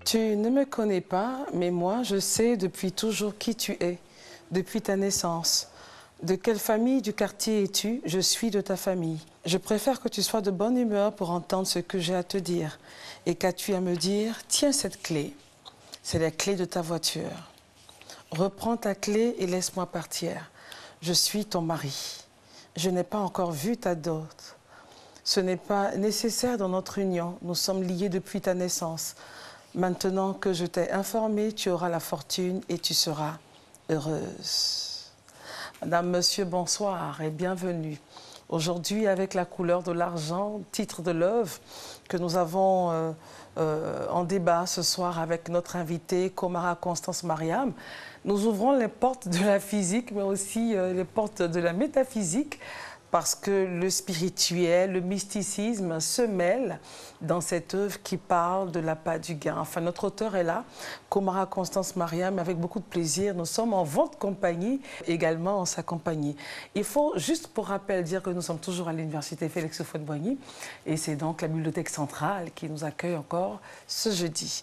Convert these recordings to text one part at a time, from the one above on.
Tu ne me connais pas, mais moi, je sais depuis toujours qui tu es, depuis ta naissance. De quelle famille du quartier es-tu? Je suis de ta famille. Je préfère que tu sois de bonne humeur pour entendre ce que j'ai à te dire. Et qu'as-tu à me dire? Tiens cette clé. C'est la clé de ta voiture. Reprends ta clé et laisse-moi partir. Je suis ton mari. Je n'ai pas encore vu ta dot. Ce n'est pas nécessaire dans notre union. Nous sommes liés depuis ta naissance. Maintenant que je t'ai informé, tu auras la fortune et tu seras heureuse. Madame, monsieur, bonsoir et bienvenue. Aujourd'hui, avec la couleur de l'argent, titre de l'œuvre que nous avons en débat ce soir avec notre invitée, Komara Constance Mariam, nous ouvrons les portes de la physique, mais aussi les portes de la métaphysique, parce que le spirituel, le mysticisme se mêlent dans cette œuvre qui parle de l'appât du gain. Enfin, notre auteur est là, Komara Constance Mariam, avec beaucoup de plaisir. Nous sommes en votre compagnie, également en sa compagnie. Il faut, juste pour rappel, dire que nous sommes toujours à l'Université Félix Houphouët-Boigny, et c'est donc la Bibliothèque centrale qui nous accueille encore ce jeudi.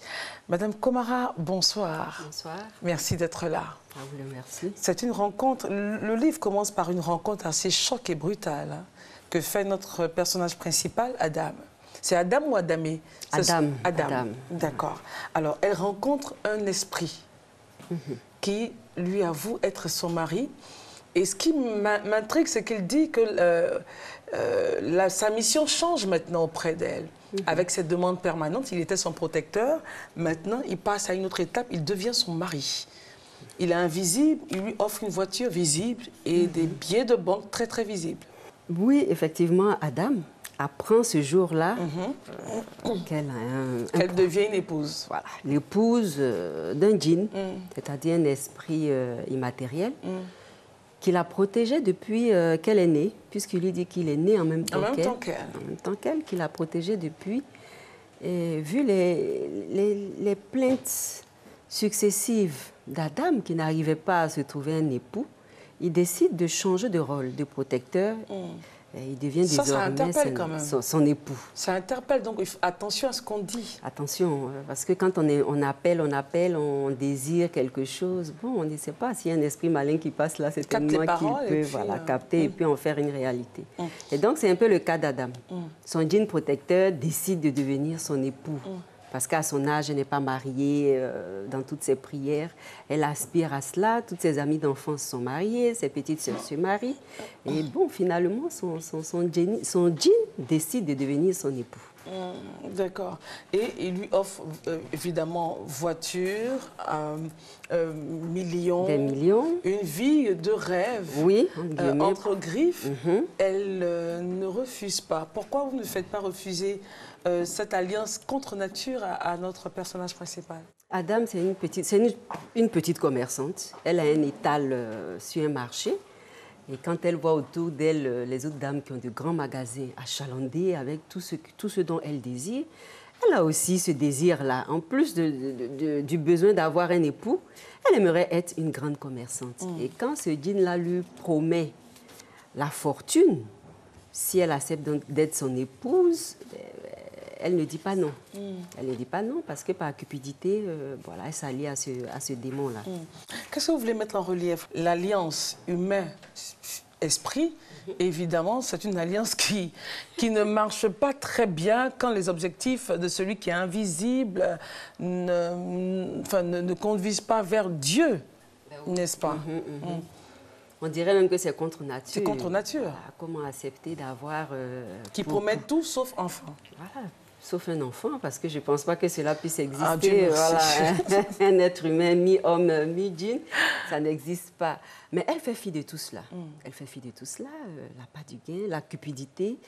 Madame Komara, bonsoir. Bonsoir. Merci d'être là. Ah, vous le remercie. C'est une rencontre, le livre commence par une rencontre assez choc et brutale que fait notre personnage principal, Adam. C'est Adam ou Adamé? Adam. Adam. D'accord. Alors, elle rencontre un esprit qui lui avoue être son mari. Et ce qui m'intrigue, c'est qu'il dit que sa mission change maintenant auprès d'elle. Avec cette demande permanente, il était son protecteur. Maintenant, il passe à une autre étape, il devient son mari. Il est invisible, il lui offre une voiture visible et des billets de banque très, très visibles. Oui, effectivement, Adam apprend ce jour-là qu'elle devient une épouse. Voilà, l'épouse d'un djinn, c'est-à-dire un esprit immatériel, qui la protégeait depuis qu'elle est née, puisqu'il lui dit qu'il est né en même temps qu'elle, qu'il la protégeait depuis. Et vu les plaintes successives d'Adam, qui n'arrivait pas à se trouver un époux, il décide de changer de rôle de protecteur. Et il devient désormais son époux. Ça interpelle, donc attention à ce qu'on dit. Attention, parce que quand on appelle, on désire quelque chose. Bon, on ne sait pas s'il y a un esprit malin qui passe là, c'est tellement qu'il peut capter et puis en faire une réalité. Et donc, c'est un peu le cas d'Adam. Son djinn protecteur décide de devenir son époux. Parce qu'à son âge, elle n'est pas mariée dans toutes ses prières. Elle aspire à cela. Toutes ses amies d'enfance sont mariées. Ses petites sœurs se marient. Et bon, finalement, son djinn décide de devenir son époux. D'accord. Et il lui offre évidemment voiture, millions, des millions, une vie de rêve. Oui, entre griffes. Elle ne refuse pas. Pourquoi vous ne faites pas refuser cette alliance contre nature à notre personnage principal? Adam, c'est une petite commerçante. Elle a un étal sur un marché. Et quand elle voit autour d'elle les autres dames qui ont de grands magasins achalandés avec tout ce dont elle désire, elle a aussi ce désir-là. En plus du besoin d'avoir un époux, elle aimerait être une grande commerçante. Et quand ce djinn-là lui promet la fortune, si elle accepte d'être son épouse, elle ne dit pas non. Elle ne dit pas non parce que par cupidité, voilà, elle s'allie à ce démon-là. Qu'est-ce que vous voulez mettre en relief? L'alliance humain-esprit, évidemment, c'est une alliance qui ne marche pas très bien quand les objectifs de celui qui est invisible ne conduisent pas vers Dieu, n'est-ce pas? On dirait même que c'est contre nature. C'est contre nature. Voilà, comment accepter d'avoir... qui promet tout sauf enfant. Voilà. Sauf un enfant, parce que je ne pense pas que cela puisse exister. Ah, Dieu voilà, un être humain, mi-homme, mi-djinn, ça n'existe pas. Mais elle fait fi de tout cela. Elle fait fi de tout cela, l'appât du gain, la cupidité.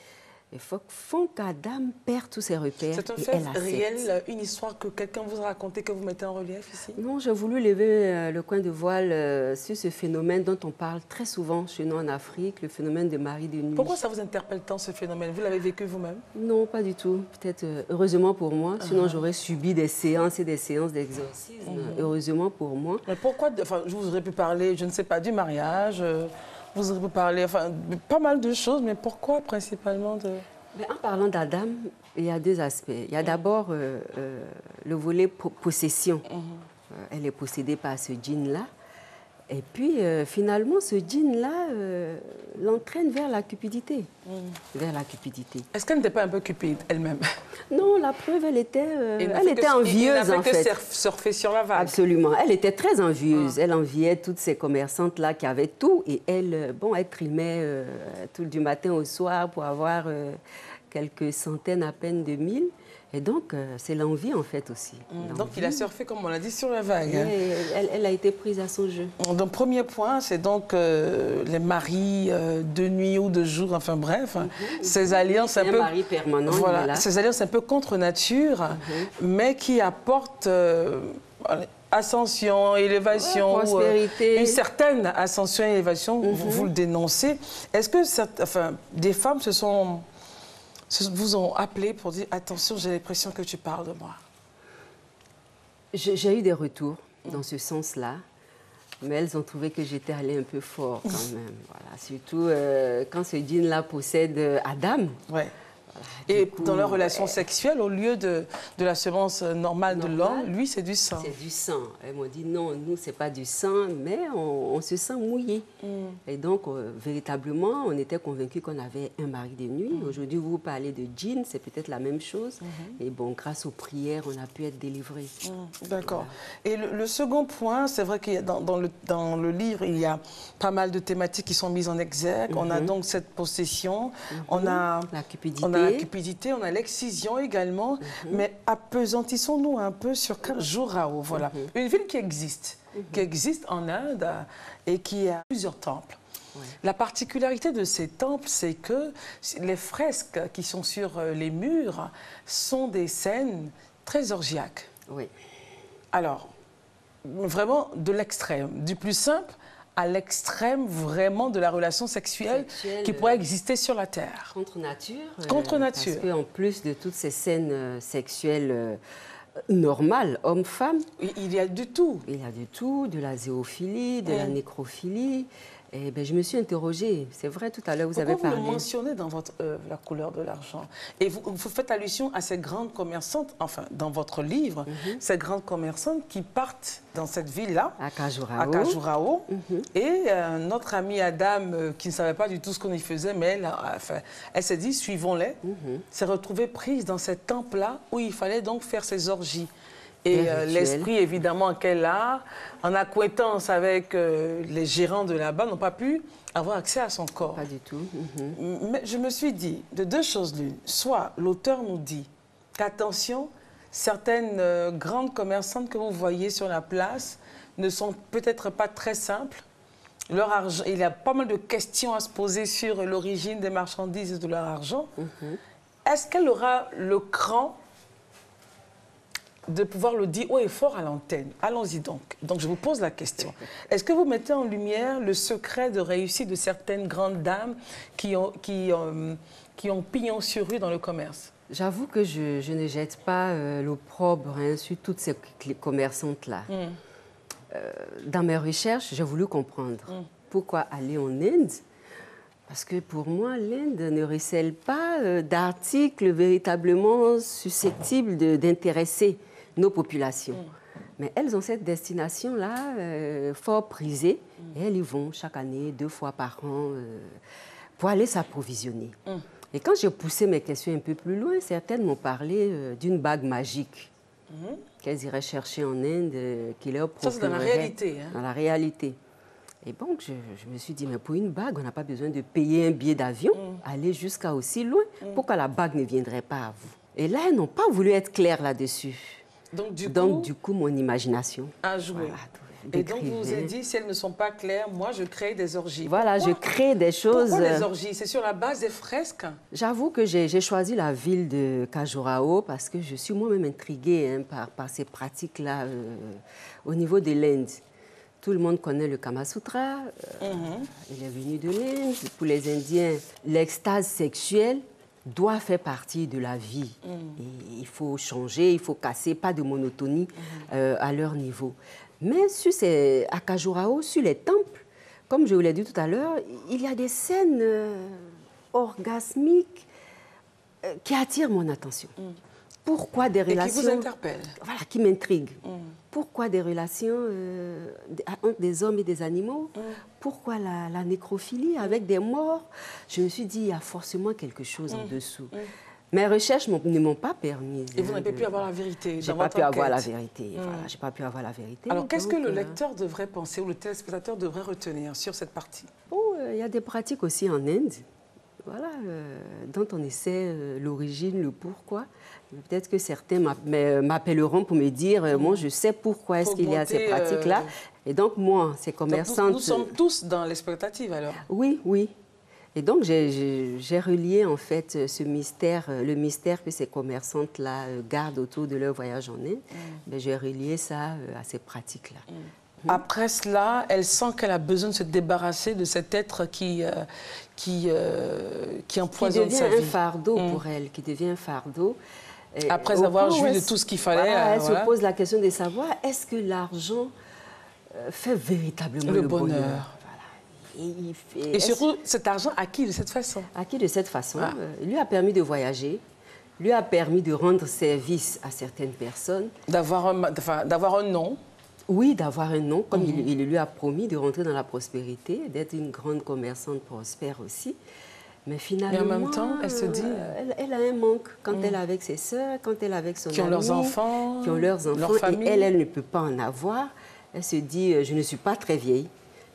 et font qu'Adam perd tous ses repères. C'est un fait réel, une histoire que quelqu'un vous a racontée, que vous mettez en relief ici? Non, j'ai voulu lever le coin de voile sur ce phénomène dont on parle très souvent chez nous en Afrique, le phénomène de mari de nuit. Pourquoi ça vous interpelle tant, ce phénomène? Vous l'avez vécu vous-même? Non, pas du tout. Peut-être heureusement pour moi, sinon j'aurais subi des séances et des séances d'exorcisme. Heureusement pour moi. Mais pourquoi, enfin, je vous aurais pu parler, je ne sais pas, du mariage, vous aurez pu parler, enfin, de pas mal de choses, mais pourquoi principalement de... Mais en parlant d'Adam, il y a deux aspects. Il y a d'abord le volet possession. Elle est possédée par ce djinn-là. Et puis, finalement, ce djinn-là l'entraîne vers la cupidité. Vers la cupidité. Est-ce qu'elle n'était pas un peu cupide elle-même? Non, la preuve, elle était envieuse, en fait. Elle n'a fait que surfer sur la vague. Absolument. Elle était très envieuse. Elle enviait toutes ces commerçantes-là qui avaient tout. Et elle, bon, elle trimait tout du matin au soir pour avoir quelques centaines à peine de mille. Et donc, c'est l'envie, en fait, aussi. Donc, il a surfé, comme on l'a dit, sur la vague. Hein. Elle a été prise à son jeu. Donc, premier point, c'est donc les maris de nuit ou de jour, enfin bref, ces alliances un peu... mari permanent, voilà, ces alliances un peu contre nature, mais qui apportent ascension, élévation, prospérité. Une certaine ascension et élévation, vous le dénoncez. Est-ce que des femmes vous ont appelé pour dire « Attention, j'ai l'impression que tu parles de moi ». J'ai eu des retours dans ce sens-là, mais elles ont trouvé que j'étais allée un peu fort quand même. Voilà. Surtout quand ce djinn-là possède Adam. Ouais. Et coup, dans leur relation sexuelle, au lieu de la semence normale de l'homme, lui, c'est du sang. C'est du sang. Elles m'ont dit non, nous, c'est pas du sang, mais on se sent mouillé. Et donc, véritablement, on était convaincus qu'on avait un mari de nuit. Aujourd'hui, vous parlez de djinn, c'est peut-être la même chose. Et bon, grâce aux prières, on a pu être délivrés. D'accord. Voilà. Et le second point, c'est vrai qu'il y a dans le livre, il y a pas mal de thématiques qui sont mises en exergue. On a donc cette possession, on a la cupidité. On a la cupidité, on a l'excision également, mais appesantissons-nous un peu sur Khajuraho, voilà. Une ville qui existe en Inde et qui a plusieurs temples. La particularité de ces temples, c'est que les fresques qui sont sur les murs sont des scènes très orgiaques. Oui. Alors, vraiment de l'extrême, du plus simple à l'extrême vraiment de la relation sexuelle qui pourrait exister sur la Terre. Contre nature. Contre nature. Parce qu'en plus de toutes ces scènes sexuelles normales, hommes-femmes... Il y a de tout. Il y a de tout, de la zoophilie, de la nécrophilie. Et ben, je me suis interrogée. C'est vrai, tout à l'heure, vous avez parlé... Pourquoi vous le mentionnez dans votre œuvre, La couleur de l'argent? Et vous faites allusion à ces grandes commerçantes, enfin, dans votre livre, ces grandes commerçantes qui partent dans cette ville-là, à Khajuraho. Et notre amie Adam, qui ne savait pas du tout ce qu'on y faisait, mais elle s'est dit, suivons-les, s'est retrouvée prise dans cet temple-là où il fallait donc faire ses orgies. Et l'esprit, évidemment, qu'elle a, en acquaintance avec les gérants de là-bas, n'ont pas pu avoir accès à son corps. Pas du tout. Mais je me suis dit, de deux choses l'une. Soit l'auteur nous dit qu'attention, certaines grandes commerçantes que vous voyez sur la place ne sont peut-être pas très simples. Leur argent, il y a pas mal de questions à se poser sur l'origine des marchandises et de leur argent. Est-ce qu'elle aura le cran de pouvoir le dire haut et fort à l'antenne? Allons-y donc. Donc, je vous pose la question. Est-ce que vous mettez en lumière le secret de réussite de certaines grandes dames qui ont pignon sur rue dans le commerce? J'avoue que je ne jette pas l'opprobre sur toutes ces commerçantes-là. Dans mes recherches, j'ai voulu comprendre pourquoi aller en Inde. Parce que pour moi, l'Inde ne recèle pas d'articles véritablement susceptibles d'intéresser nos populations. Mais elles ont cette destination-là fort prisée et elles y vont chaque année, 2 fois par an, pour aller s'approvisionner. Et quand j'ai poussé mes questions un peu plus loin, certaines m'ont parlé d'une bague magique qu'elles iraient chercher en Inde, qui leur procurerait... Ça, c'est dans la réalité. Hein? Dans la réalité. Et donc, je me suis dit, mais pour une bague, on n'a pas besoin de payer un billet d'avion, aller jusqu'à aussi loin. Pourquoi la bague ne viendrait pas à vous? Et là, elles n'ont pas voulu être claires là-dessus. Donc, du coup, mon imagination a joué. Voilà, Et donc, vous vous êtes dit, si elles ne sont pas claires, moi, je crée des orgies. Voilà, je crée des choses. Pourquoi des orgies? C'est sur la base des fresques? J'avoue que j'ai choisi la ville de Khajuraho parce que je suis moi-même intriguée par ces pratiques-là au niveau de l'Inde. Tout le monde connaît le Kama Sutra. Il est venu de l'Inde. Pour les Indiens, l'extase sexuelle doit faire partie de la vie. Et il faut changer, il faut casser, pas de monotonie à leur niveau. Mais à Khajuraho, sur les temples, comme je vous l'ai dit tout à l'heure, il y a des scènes orgasmiques qui attirent mon attention. Pourquoi des relations... Et qui vous interpellent. Voilà, qui m'intriguent. Pourquoi des relations entre des hommes et des animaux? Pourquoi la nécrophilie avec des morts? Je me suis dit, il y a forcément quelque chose en dessous. Mes recherches ne m'ont pas permis. Et vous n'avez pas pu avoir la vérité. Je n'ai pas pu avoir la vérité. Voilà, j'ai pas pu avoir la vérité. Alors, qu'est-ce que le lecteur devrait penser ou le téléspectateur devrait retenir sur cette partie? Il y a des pratiques aussi en Inde, voilà, dont on essaie l'origine, le pourquoi. Peut-être que certains m'appelleront pour me dire, moi, je sais pourquoi est-ce qu'il y a ces pratiques-là. Et donc, moi, ces commerçantes... Nous sommes tous dans l'expectative, alors? Oui, oui. Et donc, j'ai relié, en fait, ce mystère, le mystère que ces commerçantes-là gardent autour de leur voyage en Inde. J'ai relié ça à ces pratiques-là. Après cela, elle sent qu'elle a besoin de se débarrasser de cet être qui empoisonne sa vie. Qui devient un fardeau pour elle, qui devient un fardeau. Après avoir joui de tout ce qu'il fallait. Voilà, elle se pose la question de savoir, est-ce que l'argent fait véritablement le bonheur? Et surtout, cet argent acquis de cette façon. Acquis de cette façon, lui a permis de voyager, lui a permis de rendre service à certaines personnes. D'avoir un nom. Oui, d'avoir un nom, comme il lui a promis de rentrer dans la prospérité, d'être une grande commerçante prospère aussi. Mais finalement, en même temps, elle se dit... Elle a un manque quand elle est avec ses sœurs, quand elle est avec son ami. Qui ont leurs enfants, leur famille. Et elle ne peut pas en avoir. Elle se dit, je ne suis pas très vieille.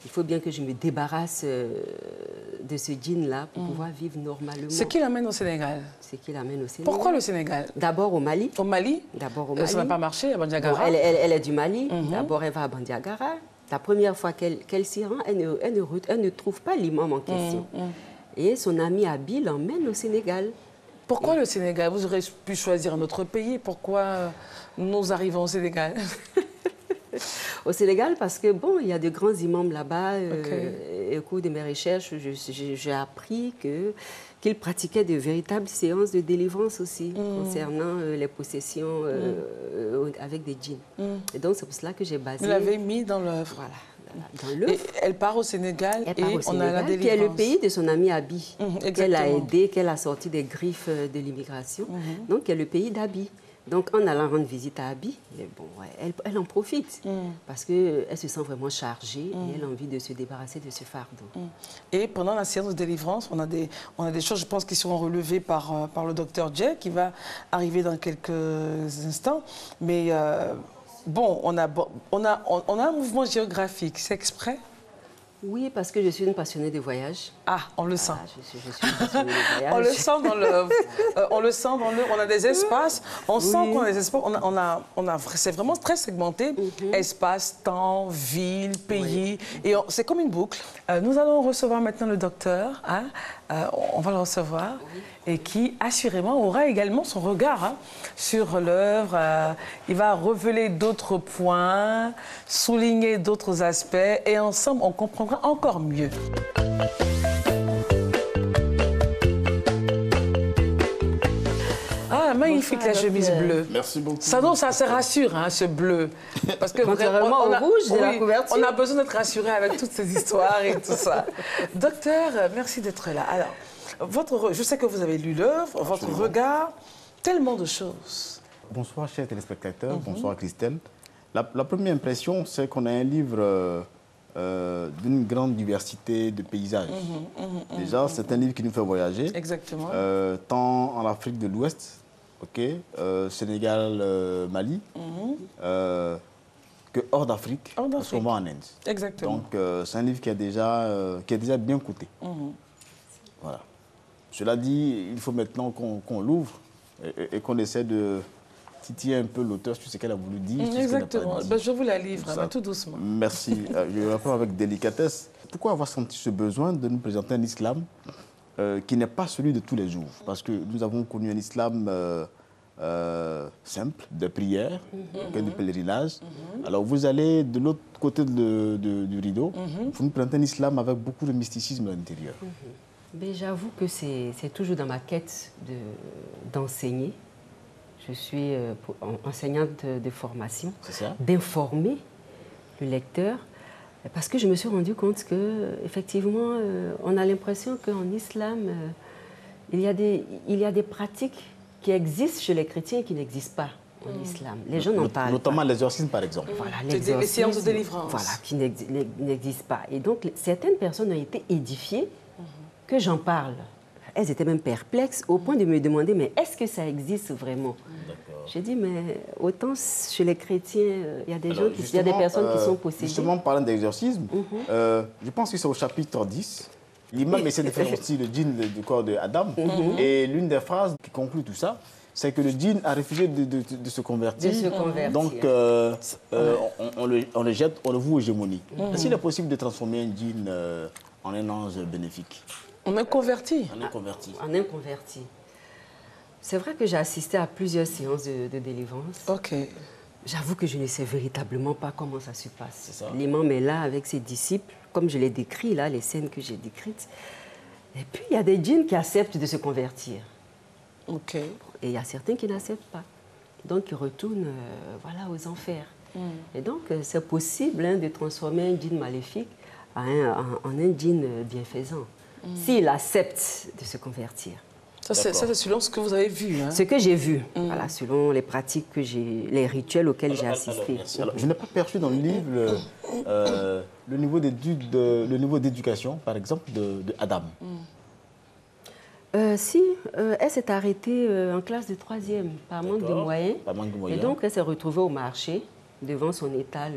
Il faut bien que je me débarrasse de ce djinn-là pour pouvoir vivre normalement. Ce qui l'amène au Sénégal. Ce qui l'amène au Sénégal. Pourquoi le Sénégal? D'abord au Mali. Au Mali? D'abord au Mali. Ça n'a pas marché à Bandiagara? Bon, elle est du Mali. D'abord, elle va à Bandiagara. La première fois qu'elle s'y rend, elle ne trouve pas l'imam en question. Et son ami Abi l'emmène au Sénégal. Pourquoi le Sénégal? Vous aurez pu choisir un autre pays. Pourquoi nous arrivons au Sénégal? Au Sénégal, parce que, bon, il y a de grands imams là-bas. Au cours de mes recherches, j'ai appris qu'ils pratiquaient de véritables séances de délivrance aussi, concernant les possessions avec des djinns. Et donc, c'est pour cela que j'ai basé... Vous l'avez mis dans l'œuvre. Voilà. Dans l'œuvre. Et elle part au Sénégal on a la délivrance. Qui est le pays de son ami Abi, qu'elle a aidé, qu'elle a sorti des griffes de l'immigration. Donc, qui est le pays d'Abi. Donc, en allant rendre visite à Abi, bon, elle en profite parce qu'elle se sent vraiment chargée et elle a envie de se débarrasser de ce fardeau. Et pendant la séance de délivrance, on a des choses, je pense, qui seront relevées par le docteur Jay, qui va arriver dans quelques instants. Mais bon, on a un mouvement géographique, c'est exprès? Oui, parce que je suis une passionnée de voyage. Ah, on le sent. Je suis une passionnée de voyage. On le sent dans l'œuvre. On a des espaces. On sent qu'on a des espaces. C'est vraiment très segmenté. Espace, temps, ville, pays. Et c'est comme une boucle. Nous allons recevoir maintenant le docteur. On va le recevoir. Et qui, assurément, aura également son regard sur l'œuvre. Il va révéler d'autres points, souligner d'autres aspects. Et ensemble, on comprendra encore mieux. Ah, magnifique la chemise bleue. Merci beaucoup. Ça rassure, ce bleu. Parce que contrairement au rouge de la couverture. On a besoin d'être rassuré avec toutes ces histoires et tout ça. Docteur, merci d'être là. Alors, je sais que vous avez lu l'œuvre, votre regard, tellement de choses. Bonsoir, chers téléspectateurs. Bonsoir, Christelle. La première impression, c'est qu'on a un livre d'une grande diversité de paysages. Déjà, c'est un livre qui nous fait voyager. Exactement. Tant en Afrique de l'Ouest, Sénégal, Mali, que hors d'Afrique, parce qu'on va en Inde. Exactement. Donc, c'est un livre qui est déjà bien coûté. Voilà. Cela dit, il faut maintenant qu'on l'ouvre et qu'on essaie de titiller un peu l'auteur sur ce qu'elle a voulu dire. Sur Exactement. Ce qu'elle n'a pas dit. Je vous la livre, Ça. mais tout doucement. Merci. Je réponds avec délicatesse. Pourquoi avoir senti ce besoin de nous présenter un islam qui n'est pas celui de tous les jours? Parce que nous avons connu un islam simple, de prière, de pèlerinage. Alors vous allez de l'autre côté du rideau, vous nous présentez un islam avec beaucoup de mysticisme à l'intérieur. Mais j'avoue que c'est toujours dans ma quête d'enseigner. Je suis enseignante de formation, d'informer le lecteur, parce que je me suis rendu compte qu'effectivement, on a l'impression qu'en islam, il y a des pratiques qui existent chez les chrétiens et qui n'existent pas en islam. Les gens n'en parlent notamment pas. l'exorcisme, par exemple. Voilà, les séances de délivrance. Voilà, qui n'existent pas. Et donc, certaines personnes ont été édifiées que j'en parle. Elles étaient même perplexes au point de me demander, mais est-ce que ça existe vraiment? J'ai dit, mais autant chez les chrétiens, il y a des gens, il y a des personnes qui sont possédées. Justement, parlant d'exorcisme, je pense que c'est au chapitre 10. L'imam essaie de faire sortir le djinn du corps d'Adam. Et l'une des phrases qui conclut tout ça, c'est que le djinn a refusé de se convertir. Donc, on le jette, on le voue aux gémonies. Est-ce qu'il est possible de transformer un djinn en un ange bénéfique? On est converti. En un converti. En un converti. C'est vrai que j'ai assisté à plusieurs séances de délivrance. Ok. J'avoue que je ne sais véritablement pas comment ça se passe. L'imam est là avec ses disciples, comme je l'ai décrit là, les scènes que j'ai décrites. Et puis, il y a des djinns qui acceptent de se convertir. Ok. Et il y a certains qui n'acceptent pas. Donc, ils retournent voilà, aux enfers. Et donc, c'est possible de transformer un djinn maléfique en un djinn bienfaisant, s'il accepte de se convertir. Ça, c'est selon ce que vous avez vu. Hein? Ce que j'ai vu, voilà, selon les pratiques les rituels auxquels j'ai assisté. Alors, je n'ai pas perçu dans le livre le niveau d'éducation, par exemple, de Adam. Si, elle s'est arrêtée en classe de 3e par manque de moyens. Et donc, elle s'est retrouvée au marché devant son étal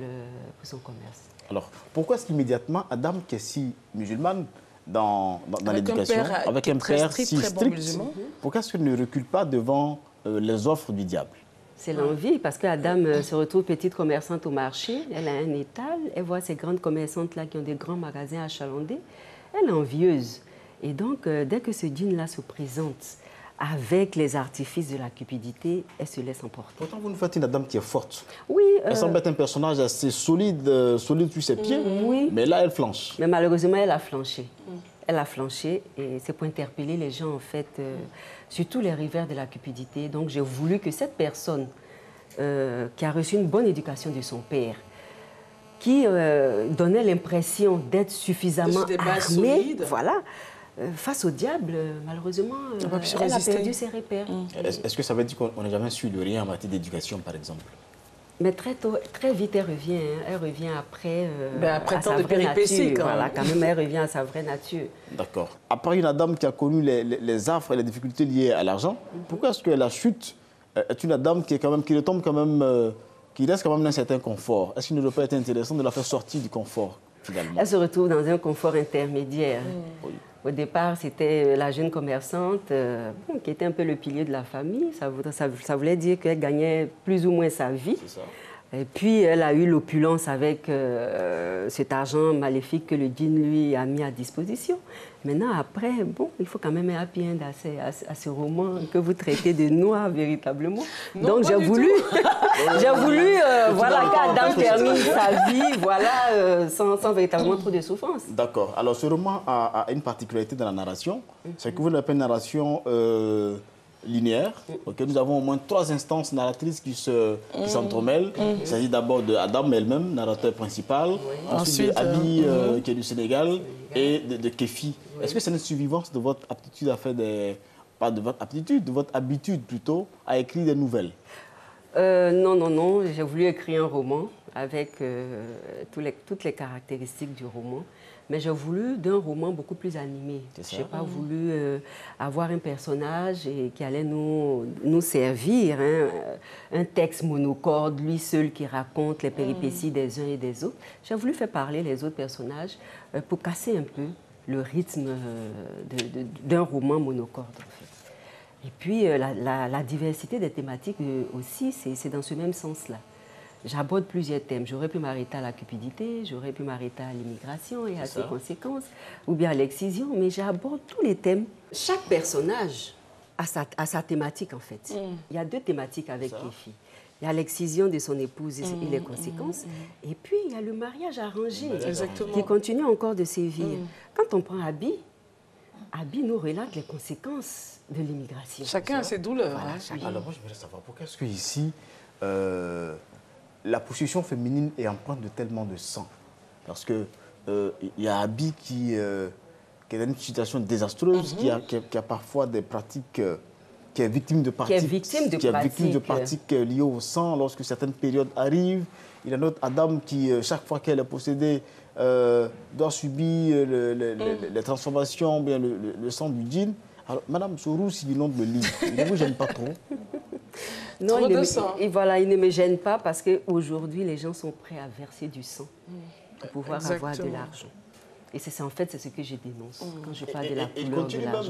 pour son commerce. Alors, pourquoi est-ce qu'immédiatement, Adam, qui est si musulmane dans l'éducation, avec un père si strict, pourquoi est-ce qu'elle ne recule pas devant les offres du diable? C'est l'envie, parce qu'Adam se retrouve petite commerçante au marché, elle a un étal, elle voit ces grandes commerçantes-là qui ont des grands magasins achalandés, elle est envieuse. Et donc, dès que ce djinn-là se présente avec les artifices de la cupidité, elle se laisse emporter. Pourtant, vous nous faites une dame qui est forte. Oui. Elle semble être un personnage assez solide sur ses pieds, mais là, elle flanche. Mais malheureusement, elle a flanché. Elle a flanché et c'est pour interpeller les gens, en fait, sur tous les rivers de la cupidité. Donc, j'ai voulu que cette personne qui a reçu une bonne éducation de son père, qui donnait l'impression d'être suffisamment armée, voilà, face au diable, malheureusement, elle a perdu ses repères. Est-ce que ça veut dire qu'on n'a jamais su de rien en matière d'éducation, par exemple? Mais très vite, elle revient. Hein. Elle revient après, après tant de péripéties, quand même. Voilà, quand même, elle revient à sa vraie nature. D'accord. Après une dame qui a connu les affres et les difficultés liées à l'argent, pourquoi est-ce que la chute est une dame qui retombe quand même, qui reste quand même dans un certain confort? Est-ce qu'il ne doit pas être intéressant de la faire sortir du confort, finalement? Elle se retrouve dans un confort intermédiaire. Oui. Au départ, c'était la jeune commerçante qui était un peu le pilier de la famille. Ça voulait dire qu'elle gagnait plus ou moins sa vie. C'est ça. Et puis, elle a eu l'opulence avec cet argent maléfique que le djinn lui a mis à disposition. Maintenant, après, il faut quand même un happy end à ce roman que vous traitez de noir véritablement. Non, donc, j'ai voulu, voilà, qu'Adam termine sa vie, voilà, sans véritablement trop de souffrance. D'accord. Alors, ce roman a une particularité dans la narration, c'est que vous n'avez pas une narration linéaire. Okay, nous avons au moins 3 instances narratrices qui s'entremêlent. Il s'agit d'abord d'Adam elle-même, narrateur principal, ensuite de Abi, qui est du Sénégal, et de Kefi. Est-ce que c'est une survivance de votre aptitude à faire pas de votre aptitude, de votre habitude plutôt, à écrire des nouvelles? Non. J'ai voulu écrire un roman avec toutes les caractéristiques du roman. Mais j'ai voulu d'un roman beaucoup plus animé. Je n'ai pas voulu avoir un personnage qui allait nous servir, un texte monocorde, lui seul qui raconte les péripéties des uns et des autres. J'ai voulu faire parler les autres personnages pour casser un peu le rythme d'un roman monocorde, en fait. Et puis, la diversité des thématiques aussi, c'est dans ce même sens-là. J'aborde plusieurs thèmes. J'aurais pu m'arrêter à la cupidité, j'aurais pu m'arrêter à l'immigration et à ses conséquences, ou bien à l'excision, mais j'aborde tous les thèmes. Chaque personnage a sa thématique, en fait. Il y a deux thématiques avec les filles. Il y a l'excision de son épouse et les conséquences, et puis il y a le mariage arrangé qui continue encore de sévir. Quand on prend Abi nous relate les conséquences de l'immigration. Chacun a ses douleurs. Voilà, hein. Alors moi, je voudrais savoir pourquoi est-ce qu'ici, la position féminine est empreinte de tellement de sang. Parce qu'il y a Abi qui est dans une situation désastreuse, qui a parfois des pratiques... qui est victime de pratiques liées au sang lorsque certaines périodes arrivent. Il y a notre Adam qui, chaque fois qu'elle est possédée, doit subir les transformations, bien le sang du djinn. Alors, Madame Sorous, il inonde le livre. Il ne vous gêne pas trop? Non, il ne me gêne pas parce qu'aujourd'hui, les gens sont prêts à verser du sang pour pouvoir avoir de l'argent. Et en fait, c'est ce que je dénonce quand je parle de la couleur de l'argent. Il continue même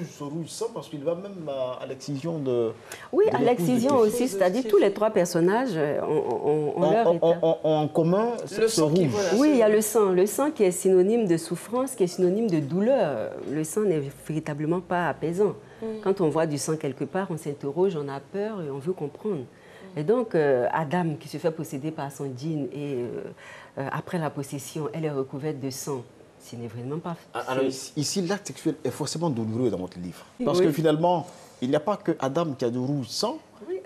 ce rouge sang parce qu'il va même à l'excision de... Oui, à l'excision aussi, c'est-à-dire tous les trois personnages ont leur état. En commun, ce rouge. Oui, il y a le sang qui est synonyme de souffrance, qui est synonyme de douleur. Le sang n'est véritablement pas apaisant. Quand on voit du sang quelque part, on s'interroge, on a peur et on veut comprendre. Et donc, Adam, qui se fait posséder par son djinn et après la possession, elle est recouverte de sang. Ce n'est vraiment pas... Alors ici, l'acte sexuel est forcément douloureux dans votre livre. Parce que finalement, il n'y a pas que Adam qui a du rouge sang.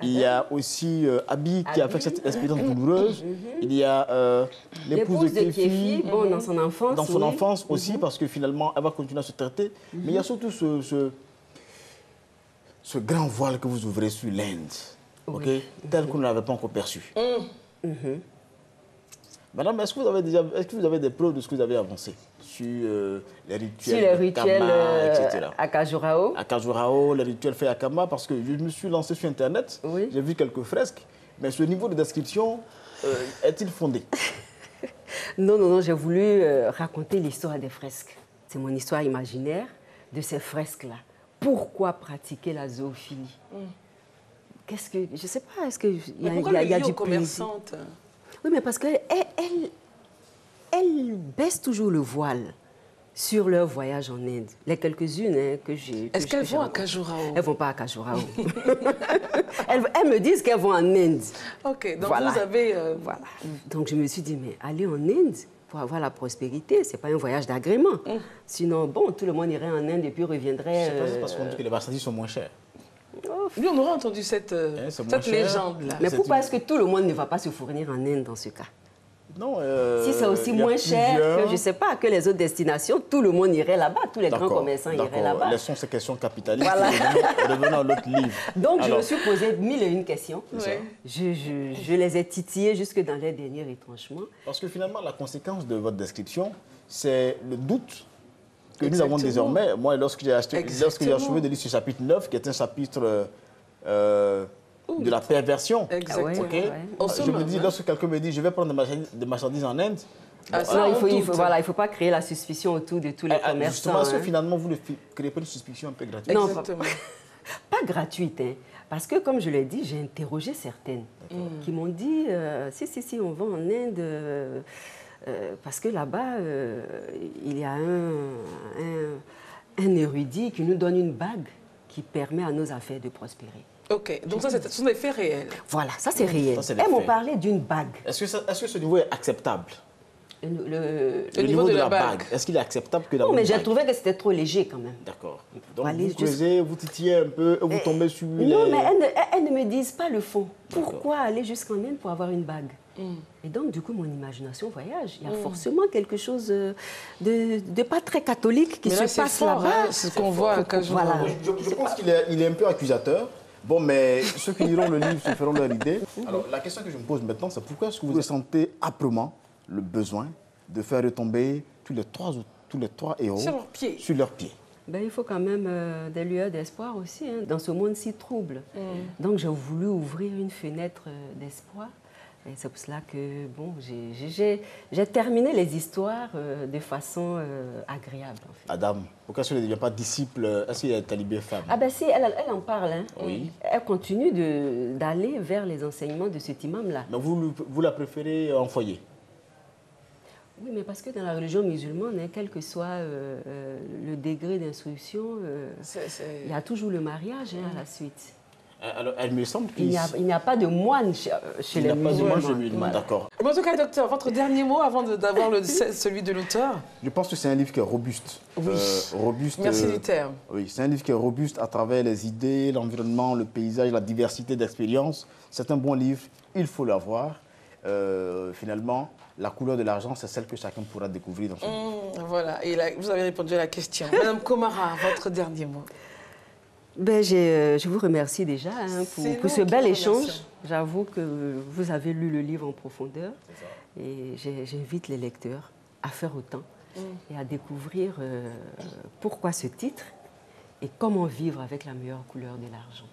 Il y a aussi Abi qui a fait cette expérience douloureuse. Il y a l'épouse de Kéfi, dans son enfance. Dans son enfance aussi, parce que finalement, elle va continuer à se traiter. Mais il y a surtout ce grand voile que vous ouvrez sur l'Inde. Okay? Tel qu'on ne l'avait pas encore perçu. Madame, est-ce que vous avez des preuves de ce que vous avez avancé sur les rituels, Kama, à Khajurao? À Khajurao, les rituels faits à Kama, parce que je me suis lancé sur Internet, j'ai vu quelques fresques, mais ce niveau de description est-il fondé? Non, j'ai voulu raconter l'histoire des fresques. C'est mon histoire imaginaire de ces fresques-là. Pourquoi pratiquer la zoophilie? Je ne sais pas, est-ce qu'il y a du plaisir? Oui, mais parce qu'elles baissent toujours le voile sur leur voyage en Inde. Les quelques-unes que j'ai... Est-ce qu'elles vont à Khajurao? Elles ne vont pas à Khajurao. elles me disent qu'elles vont en Inde. Ok, donc vous avez... Voilà. Donc je me suis dit, mais aller en Inde pour avoir la prospérité, ce n'est pas un voyage d'agrément. Sinon, bon, tout le monde irait en Inde et puis reviendrait... Je ne sais pas, c'est parce qu'on dit que les marchandises sont moins chères. Oui, on aura entendu cette légende-là. Mais pourquoi est-ce que tout le monde ne va pas se fournir en Inde dans ce cas? Non, si c'est aussi moins cher que, je ne sais pas, que les autres destinations, tout le monde irait là-bas, tous les grands commerçants iraient là-bas. Laissons ces questions capitalistes et revenons à l'autre livre. Donc, je me suis posé 1001 questions. Je les ai titillées jusque dans les derniers retranchements. Parce que finalement, la conséquence de votre description, c'est le doute que nous avons désormais. Moi, lorsque j'ai achevé de lire ce chapitre 9, qui est un chapitre de la perversion, je me dis, lorsque quelqu'un me dit, je vais prendre des marchandises en Inde, il ne faut pas créer la suspicion autour de tous les commerçants. Justement, parce que finalement, vous ne créez pas une suspicion un peu gratuite? Non, pas gratuite, parce que, comme je l'ai dit, j'ai interrogé certaines qui m'ont dit, si, on va en Inde... parce que là-bas, il y a un érudit qui nous donne une bague qui permet à nos affaires de prospérer. Ok, donc ça, ce sont des faits réels. Voilà, ça c'est réel. Elles m'ont parlé d'une bague. Est-ce que ce niveau est acceptable? Le niveau de la bague. Est-ce qu'il est acceptable que Non, mais j'ai trouvé que c'était trop léger quand même. D'accord. Donc vous creusez, vous titillez un peu, vous tombez sur Non, mais elles ne me disent pas le fond. Pourquoi aller jusqu'en Inde pour avoir une bague? Et donc, du coup, mon imagination voyage. Il y a forcément quelque chose de pas très catholique qui se passe là-bas. C'est ce qu'on voit à Khajurao. Voilà. Je pense qu'il est un peu accusateur. Bon, mais ceux qui liront le livre se feront leur idée. Alors, la question que je me pose maintenant, c'est pourquoi est-ce que vous ressentez âprement le besoin de faire retomber tous les trois héros sur leurs pieds? Ben, il faut quand même des lueurs d'espoir aussi, dans ce monde si trouble. Donc, j'ai voulu ouvrir une fenêtre d'espoir Et c'est pour cela que bon, j'ai terminé les histoires de façon agréable. En fait. Adam, pourquoi est-ce qu'elle ne devient pas disciple? Est-ce qu'il y a talibé femme? Ah ben si, elle en parle. Hein. Oui. Elle continue d'aller vers les enseignements de cet imam-là. Mais vous la préférez en foyer? Oui, mais parce que dans la religion musulmane, hein, quel que soit le degré d'instruction, il y a toujours le mariage à la suite. Alors, elle me semble qu'il n'y a pas de moine chez les musulmans. Il n'y a pas de moine chez les musulmans, d'accord. Mais en tout cas, docteur, votre dernier mot avant d'avoir celui de l'auteur? Je pense que c'est un livre qui est robuste. Oui, robuste, merci du terme. Oui, c'est un livre qui est robuste à travers les idées, l'environnement, le paysage, la diversité d'expériences. C'est un bon livre, il faut l'avoir. Finalement, la couleur de l'argent, c'est celle que chacun pourra découvrir dans son livre. Voilà, et là, vous avez répondu à la question. Madame Komara, votre dernier mot? Ben, je vous remercie déjà pour ce bel échange. J'avoue que vous avez lu le livre en profondeur et j'invite les lecteurs à faire autant et à découvrir pourquoi ce titre et comment vivre avec la meilleure couleur de l'argent.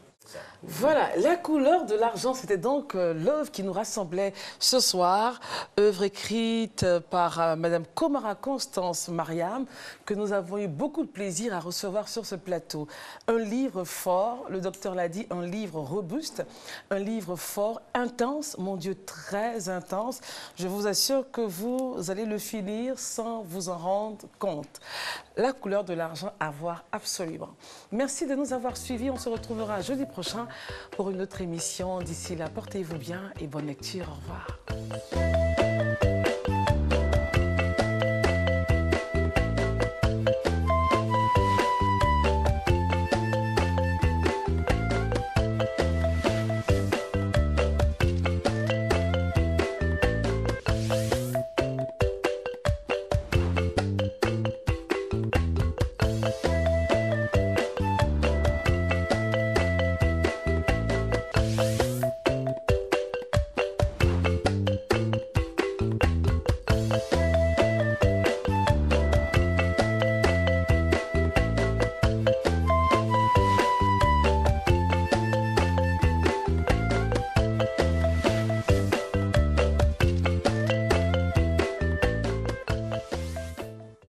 Voilà, la couleur de l'argent, c'était donc l'œuvre qui nous rassemblait ce soir, œuvre écrite par Madame Komara Constance Mariam, que nous avons eu beaucoup de plaisir à recevoir sur ce plateau. Un livre fort, le docteur l'a dit, un livre robuste, un livre fort, intense, mon Dieu, très intense. Je vous assure que vous allez le finir sans vous en rendre compte. La couleur de l'argent à voir absolument. Merci de nous avoir suivis, on se retrouvera jeudi prochain pour une autre émission. D'ici là, portez-vous bien et bonne lecture. Au revoir.